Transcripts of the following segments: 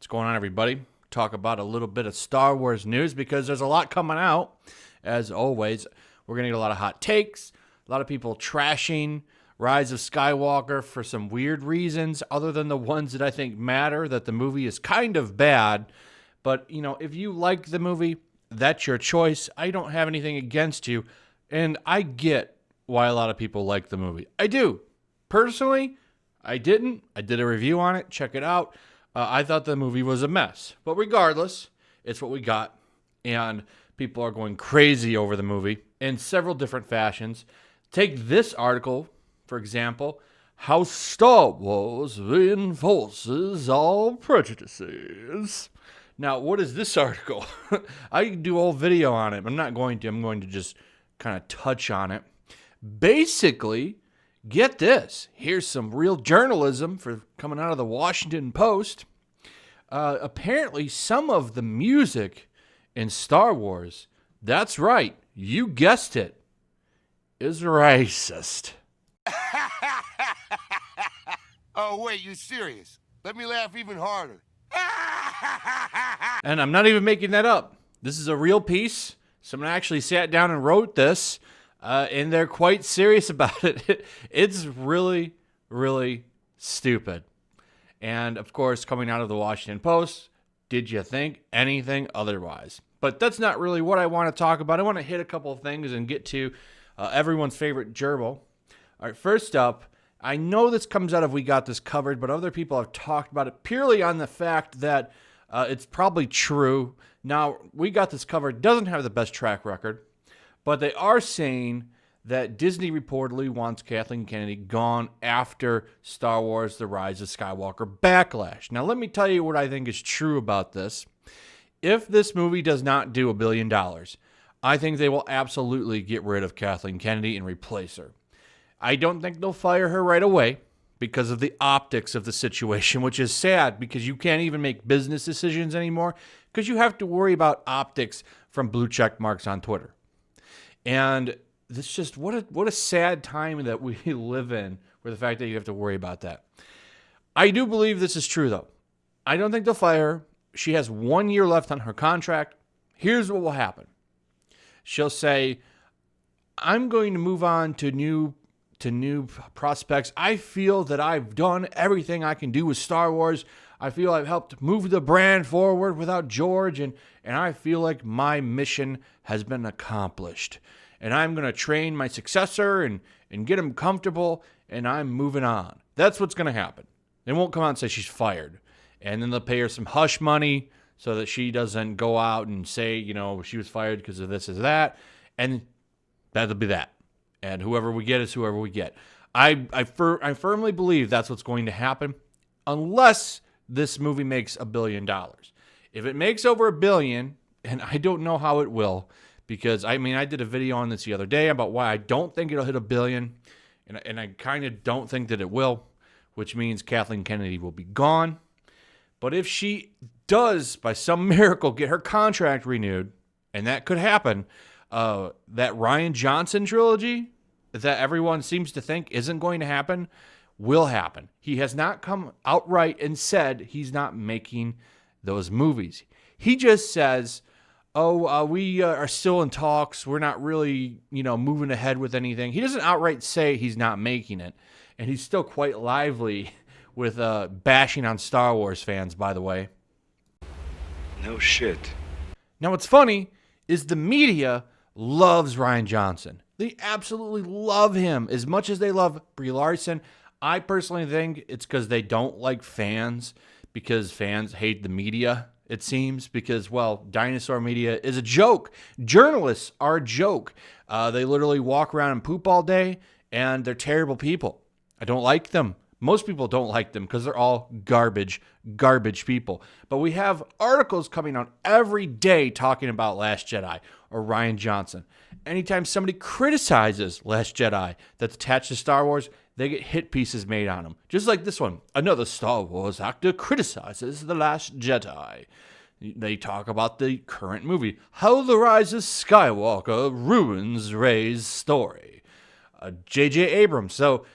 What's going on, everybody? Talk about a little bit of Star Wars news because there's a lot coming out. As always, we're going to get a lot of hot takes, a lot of people trashing Rise of Skywalker for some weird reasons other than the ones that I think matter, that the movie is kind of bad. But, you know, if you like the movie, that's your choice. I don't have anything against you, and I get why a lot of people like the movie. I do. Personally, I didn't. I did a review on it. Check it out. I thought the movie was a mess. But regardless, it's what we got. And people are going crazy over the movie in several different fashions. Take this article, for example. How Star Wars reinforces all prejudices. Now, what is this article? I can do a whole video on it. I'm not going to. I'm going to just kind of touch on it. Basically, get this. Here's some real journalism for coming out of the Washington Post. Apparently, some of the music in Star Wars, that's right, you guessed it, is racist. Oh, wait, you serious? Let me laugh even harder. And I'm not even making that up. This is a real piece. Someone actually sat down and wrote this, and they're quite serious about it. It's really, really stupid. And, of course, coming out of the Washington Post, did you think anything otherwise? But that's not really what I want to talk about. I want to hit a couple of things and get to everyone's favorite gerbil. All right, first up, I know this comes out of We Got This Covered, but other people have talked about it purely on the fact that it's probably true. Now, We Got This Covered doesn't have the best track record, but they are saying that Disney reportedly wants Kathleen Kennedy gone after Star Wars The Rise of Skywalker Backlash. Now, let me tell you what I think is true about this. If this movie does not do $1 billion, I think they will absolutely get rid of Kathleen Kennedy and replace her. I don't think they'll fire her right away because of the optics of the situation, which is sad because you can't even make business decisions anymore because you have to worry about optics from blue check marks on Twitter. And this just, what a sad time that we live in, where the fact that you have to worry about that. I do believe this is true, though. I don't think they'll fire her. She has 1 year left on her contract. Here's what will happen. She'll say, I'm going to move on to new prospects. I feel that I've done everything I can do with Star Wars. I feel I've helped move the brand forward without George, and I feel like my mission has been accomplished. And I'm going to train my successor and get him comfortable, and I'm moving on. That's what's going to happen. They won't come out and say she's fired. And then they'll pay her some hush money so that she doesn't go out and say, you know, she was fired because of this or that. And that'll be that. And whoever we get is whoever we get. I firmly believe that's what's going to happen unless this movie makes $1 billion. If it makes over $1 billion, and I don't know how it will, because, I mean, I did a video on this the other day about why I don't think it'll hit $1 billion, and I kind of don't think that it will, which means Kathleen Kennedy will be gone. But if she does, by some miracle, get her contract renewed, and that could happen, that Rian Johnson trilogy that everyone seems to think isn't going to happen will happen. He has not come outright and said he's not making those movies. He just says, we are still in talks. We're not really, moving ahead with anything. He doesn't outright say he's not making it. And he's still quite lively with bashing on Star Wars fans, by the way. No shit. Now, what's funny is the media loves Rian Johnson. They absolutely love him as much as they love Brie Larson. I personally think it's because they don't like fans, because fans hate the media, it seems, because, well, dinosaur media is a joke. Journalists are a joke. They literally walk around and poop all day, and they're terrible people. I don't like them. Most people don't like them because they're all garbage people. But we have articles coming out every day talking about Last Jedi or Rian Johnson. Anytime somebody criticizes Last Jedi that's attached to Star Wars, they get hit pieces made on them. Just like this one. Another Star Wars actor criticizes The Last Jedi. They talk about the current movie, how the Rise of Skywalker ruins Rey's story. J.J. Abrams. So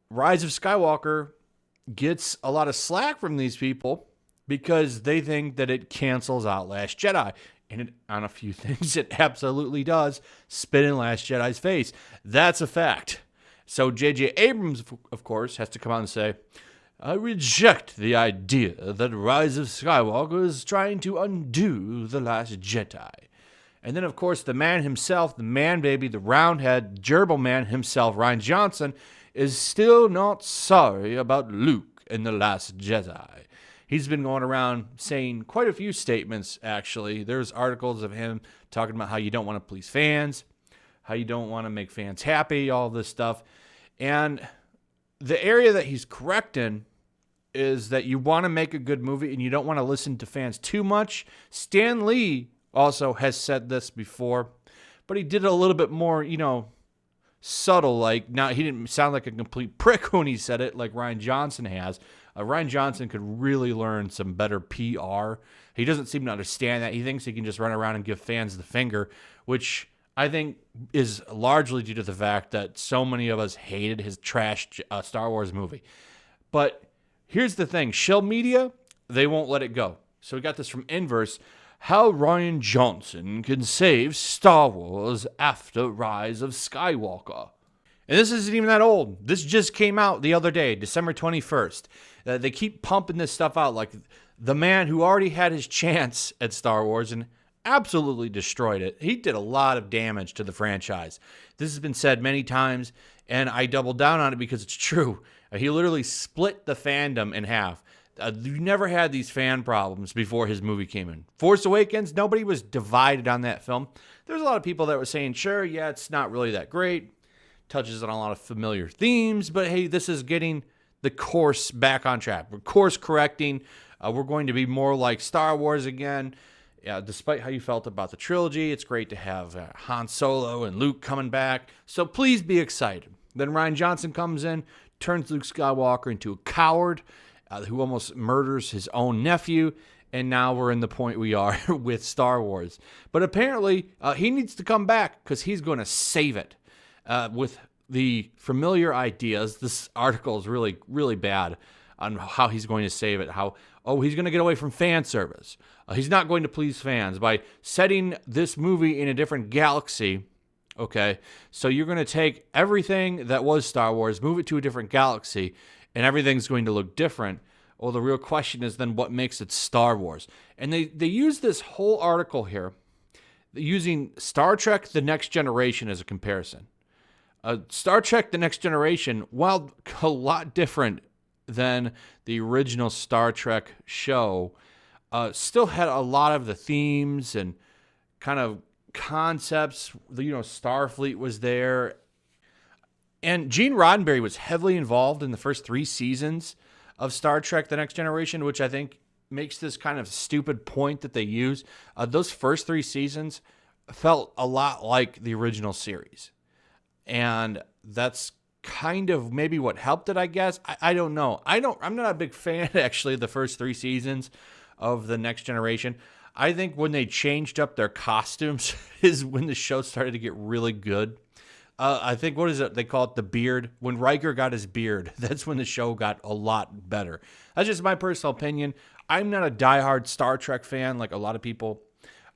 Rise of Skywalker gets a lot of slack from these people because they think that it cancels out Last Jedi. And on a few things, it absolutely does spit in Last Jedi's face. That's a fact. So J.J. Abrams, of course, has to come out and say, I reject the idea that Rise of Skywalker is trying to undo The Last Jedi. And then, of course, the man himself, the man baby, the roundhead gerbil man himself, Rian Johnson, is still not sorry about Luke and The Last Jedi. He's been going around saying quite a few statements, actually. There's articles of him talking about how you don't want to please fans, how you don't want to make fans happy, all this stuff. And the area that he's correct in is that you want to make a good movie and you don't want to listen to fans too much. Stan Lee also has said this before, but he did it a little bit more, subtle. Like, now he didn't sound like a complete prick when he said it like Rian Johnson has. Rian Johnson could really learn some better PR. He doesn't seem to understand that. He thinks he can just run around and give fans the finger, which I think is largely due to the fact that so many of us hated his trash Star Wars movie. But here's the thing. Shill Media, they won't let it go. So we got this from Inverse. How Rian Johnson can save Star Wars after Rise of Skywalker. And this isn't even that old. This just came out the other day, December 21st. They keep pumping this stuff out like the man who already had his chance at Star Wars and absolutely destroyed it. He did a lot of damage to the franchise. This has been said many times, and I double down on it because it's true. He literally split the fandom in half. You never had these fan problems before his movie came in. Force Awakens, nobody was divided on that film. There's a lot of people that were saying, sure, yeah, it's not really that great. Touches on a lot of familiar themes, but hey, this is getting the course back on track. We're course correcting. We're going to be more like Star Wars again. Despite how you felt about the trilogy, it's great to have Han Solo and Luke coming back. So please be excited. Then Rian Johnson comes in, turns Luke Skywalker into a coward who almost murders his own nephew. And now we're in the point we are with Star Wars. But apparently, he needs to come back because he's going to save it. With the familiar ideas, this article is really, really bad on how he's going to save it. He's going to get away from fan service. He's not going to please fans by setting this movie in a different galaxy. Okay, so you're going to take everything that was Star Wars, move it to a different galaxy, and everything's going to look different. Well, the real question is then what makes it Star Wars? And they use this whole article here using Star Trek The Next Generation as a comparison. Star Trek The Next Generation, while a lot different than the original Star Trek show, still had a lot of the themes and kind of concepts. Starfleet was there. And Gene Roddenberry was heavily involved in the first 3 seasons of Star Trek The Next Generation, which I think makes this kind of stupid point that they use. Those first 3 seasons felt a lot like the original series. And that's kind of maybe what helped it, I guess. I don't know. I'm not a big fan, actually, of the first 3 seasons of The Next Generation. I think when they changed up their costumes is when the show started to get really good. I think, what is it? They call it the beard. When Riker got his beard, that's when the show got a lot better. That's just my personal opinion. I'm not a diehard Star Trek fan like a lot of people.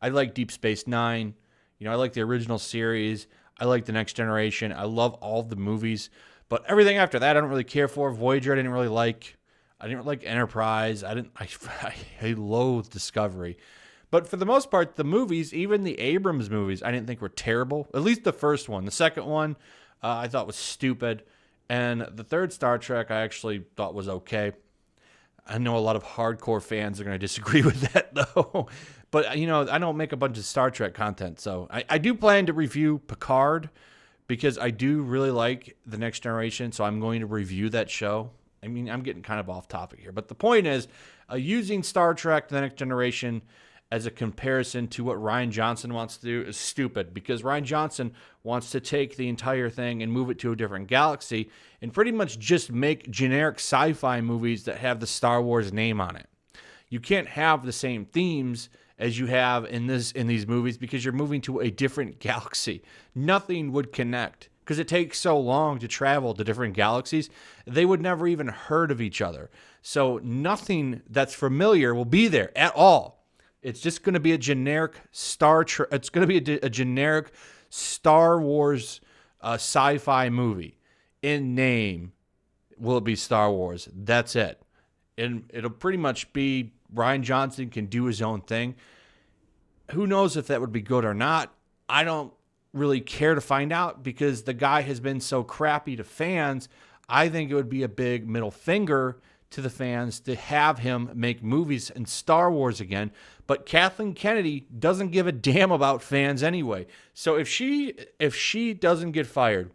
I like Deep Space Nine. I like the original series. I like The Next Generation. I love all the movies. But everything after that, I don't really care for. Voyager, I didn't really like. I didn't like Enterprise. I loathe Discovery. But for the most part, the movies, even the Abrams movies, I didn't think were terrible. At least the first one. The second one, I thought was stupid. And the third Star Trek, I actually thought was okay. I know a lot of hardcore fans are going to disagree with that, though. But, I don't make a bunch of Star Trek content. So I do plan to review Picard because I do really like The Next Generation. So I'm going to review that show. I mean, I'm getting kind of off topic here. But the point is, using Star Trek The Next Generation as a comparison to what Rian Johnson wants to do is stupid, because Rian Johnson wants to take the entire thing and move it to a different galaxy and pretty much just make generic sci-fi movies that have the Star Wars name on it. You can't have the same themes as you have in these movies because you're moving to a different galaxy. Nothing would connect because it takes so long to travel to different galaxies, they would never even heard of each other. So nothing that's familiar will be there at all. It's just going to be a generic it's going to be a generic Star Wars sci-fi movie. In name, will it be Star Wars? That's it. And it'll pretty much be Rian Johnson can do his own thing. Who knows if that would be good or not? I don't really care to find out because the guy has been so crappy to fans. I think it would be a big middle finger to the fans to have him make movies in Star Wars again. But Kathleen Kennedy doesn't give a damn about fans anyway. So if she doesn't get fired,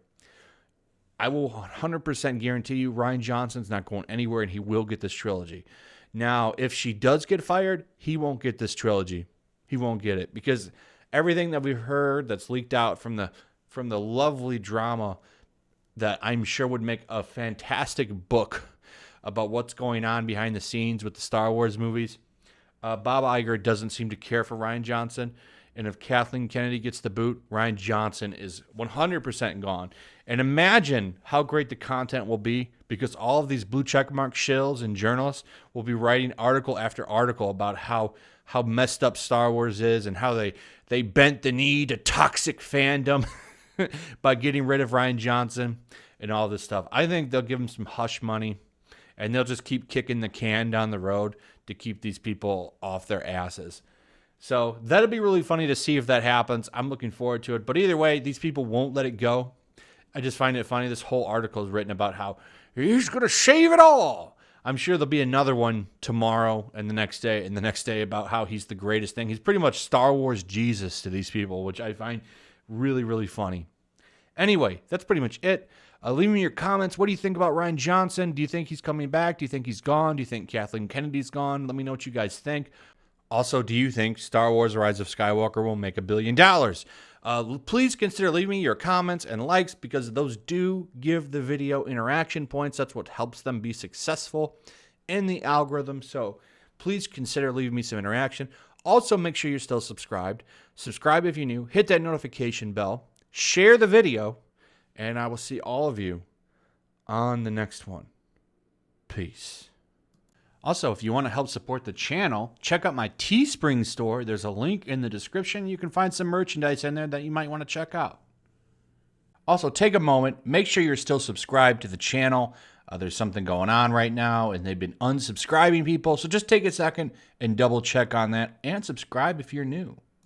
I will 100% guarantee you Rian Johnson's not going anywhere and he will get this trilogy. Now, if she does get fired, he won't get this trilogy. He won't get it because everything that we've heard that's leaked out from the lovely drama that I'm sure would make a fantastic book about what's going on behind the scenes with the Star Wars movies. Bob Iger doesn't seem to care for Rian Johnson. And if Kathleen Kennedy gets the boot, Rian Johnson is 100% gone. And imagine how great the content will be because all of these blue checkmark shills and journalists will be writing article after article about how messed up Star Wars is and how they bent the knee to toxic fandom by getting rid of Rian Johnson and all this stuff. I think they'll give him some hush money and they'll just keep kicking the can down the road to keep these people off their asses. So that'll be really funny to see if that happens. I'm looking forward to it. But either way, these people won't let it go. I just find it funny. This whole article is written about how he's going to save it all. I'm sure there'll be another one tomorrow and the next day about how he's the greatest thing. He's pretty much Star Wars Jesus to these people, which I find really, really funny. Anyway, that's pretty much it. Leave me your comments. What do you think about Rian Johnson? Do you think he's coming back? Do you think he's gone? Do you think Kathleen Kennedy's gone? Let me know what you guys think. Also, do you think Star Wars Rise of Skywalker will make $1 billion? Please consider leaving me your comments and likes because those do give the video interaction points. That's what helps them be successful in the algorithm. So please consider leaving me some interaction. Also, make sure you're still subscribed. Subscribe if you're new. Hit that notification bell. Share the video. And I will see all of you on the next one. Peace. Also, if you want to help support the channel, check out my Teespring store. There's a link in the description. You can find some merchandise in there that you might want to check out. Also, take a moment. Make sure you're still subscribed to the channel. There's something going on right now, and they've been unsubscribing people. So just take a second and double check on that and subscribe if you're new.